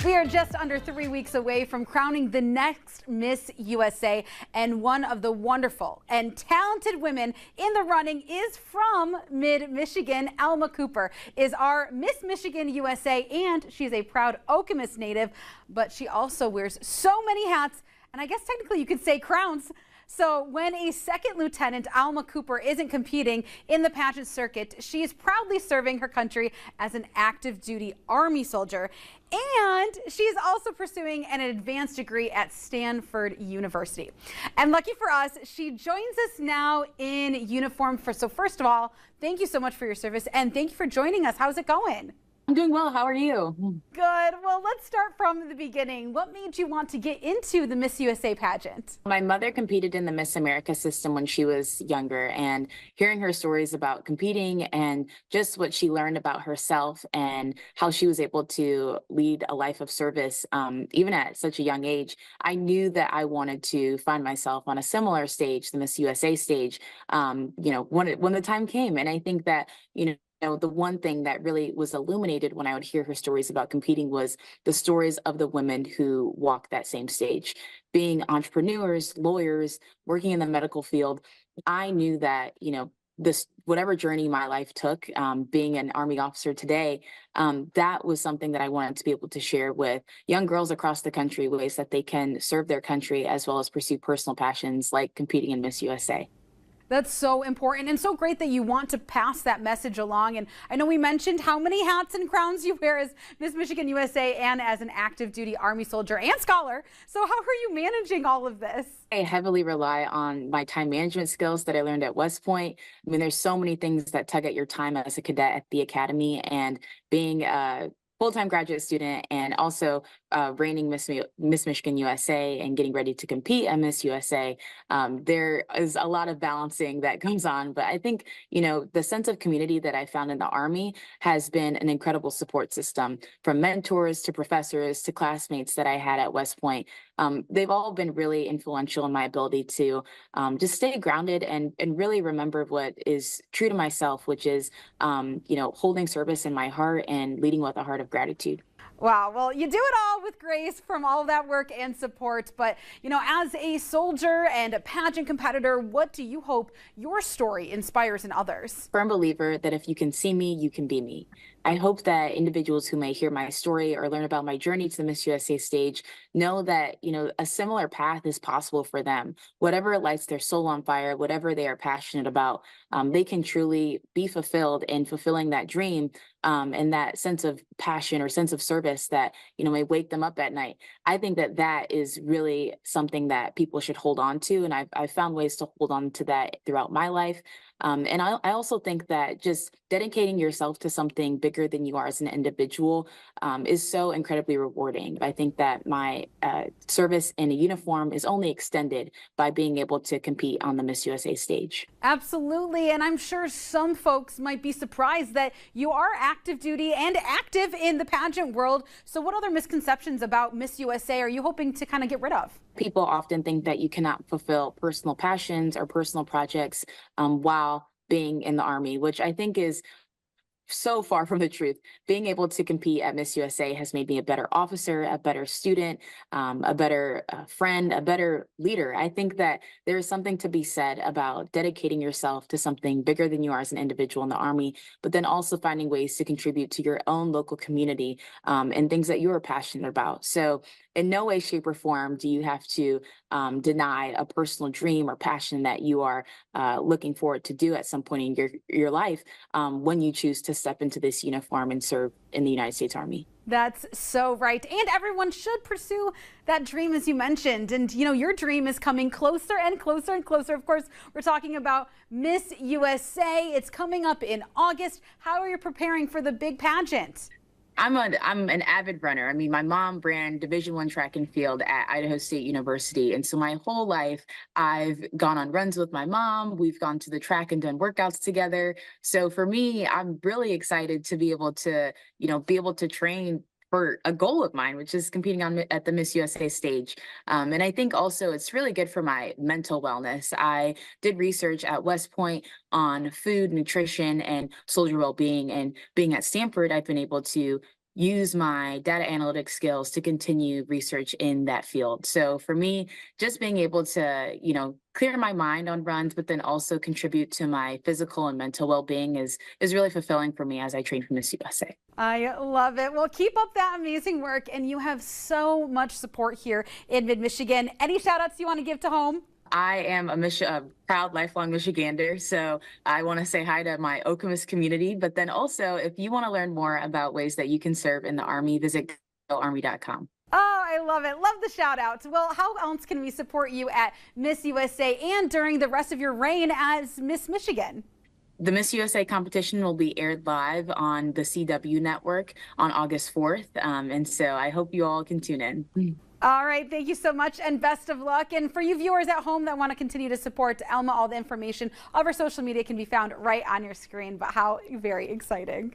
We are just under 3 weeks away from crowning the next Miss USA, and one of the wonderful and talented women in the running is from mid-Michigan. Alma Cooper is our Miss Michigan USA, and she's a proud Okemos native, but she also wears so many hats, and I guess technically you could say crowns. So when a second lieutenant, Alma Cooper, isn't competing in the pageant circuit, she is proudly serving her country as an active duty Army soldier. And she is also pursuing an advanced degree at Stanford University. And lucky for us, she joins us now in uniform. So first of all, thank you so much for your service, and thank you for joining us. How's it going? I'm doing well. How are you? Good. Well, let's start from the beginning. What made you want to get into the Miss USA pageant? My mother competed in the Miss America system when she was younger, and hearing her stories about competing and just what she learned about herself and how she was able to lead a life of service, even at such a young age, I knew that I wanted to find myself on a similar stage, the Miss USA stage, when the time came. And I think that, the one thing that really was illuminated when I would hear her stories about competing was the stories of the women who walk that same stage. Being entrepreneurs, lawyers, working in the medical field, I knew that, this whatever journey my life took, being an Army officer today, that was something that I wanted to be able to share with young girls across the country, ways that they can serve their country as well as pursue personal passions like competing in Miss USA. That's so important and so great that you want to pass that message along. And I know we mentioned how many hats and crowns you wear as Miss Michigan USA and as an active duty Army soldier and scholar. So how are you managing all of this? I heavily rely on my time management skills that I learned at West Point. I mean, there's so many things that tug at your time as a cadet at the academy, and being a full-time graduate student and also reigning Miss Michigan USA and getting ready to compete at Miss USA, there is a lot of balancing that goes on. But I think, the sense of community that I found in the Army has been an incredible support system, from mentors to professors to classmates that I had at West Point. They've all been really influential in my ability to just stay grounded and really remember what is true to myself, which is, holding service in my heart and leading with a heart of gratitude. Wow. Well, you do it all with grace from all that work and support. But, as a soldier and a pageant competitor, what do you hope your story inspires in others? Firm believer that if you can see me, you can be me. I hope that individuals who may hear my story or learn about my journey to the Miss USA stage know that, a similar path is possible for them. Whatever lights their soul on fire, whatever they are passionate about, they can truly be fulfilled in fulfilling that dream, and that sense of passion or sense of service that, may wake them up at night. I think that that is really something that people should hold on to. And I've found ways to hold on to that throughout my life. And I also think that just dedicating yourself to something bigger than you are as an individual is so incredibly rewarding. I think that my service in a uniform is only extended by being able to compete on the Miss USA stage. Absolutely. And I'm sure some folks might be surprised that you are active duty and active in the pageant world. So what other misconceptions about Miss USA are you hoping to kind of get rid of? People often think that you cannot fulfill personal passions or personal projects while being in the Army, which I think is so far from the truth. Being able to compete at Miss USA has made me a better officer, a better student, a better friend, a better leader. I think that there is something to be said about dedicating yourself to something bigger than you are as an individual in the Army, but then also finding ways to contribute to your own local community and things that you are passionate about. So in no way, shape, or form do you have to deny a personal dream or passion that you are looking forward to do at some point in your life when you choose to step into this uniform and serve in the United States Army. That's so right. And everyone should pursue that dream, as you mentioned. And, your dream is coming closer and closer and closer. Of course, we're talking about Miss USA. It's coming up in August. How are you preparing for the big pageant? I'm an avid runner. I mean, my mom ran Division I track and field at Idaho State University. And so my whole life, I've gone on runs with my mom. We've gone to the track and done workouts together. So for me, I'm really excited to be able to, train for a goal of mine, which is competing at the Miss USA stage. And I think also it's really good for my mental wellness. I did research at West Point on food, nutrition, and soldier well-being. And being at Stanford, I've been able to use my data analytics skills to continue research in that field. So for me, just being able to, clear my mind on runs, but then also contribute to my physical and mental well-being is really fulfilling for me as I train for Miss USA. I love it. Well, keep up that amazing work, and you have so much support here in Mid-Michigan. Any shout outs you want to give to home? I am a proud lifelong Michigander, so I want to say hi to my Okemos community. But then also, if you want to learn more about ways that you can serve in the Army, visit goarmy.com. Oh, I love it. Love the shout outs. Well, how else can we support you at Miss USA and during the rest of your reign as Miss Michigan? The Miss USA competition will be aired live on the CW network on August 4th. And so I hope you all can tune in. All right. Thank you so much and best of luck. And for you viewers at home that want to continue to support Alma, all the information of her social media can be found right on your screen. But how very exciting.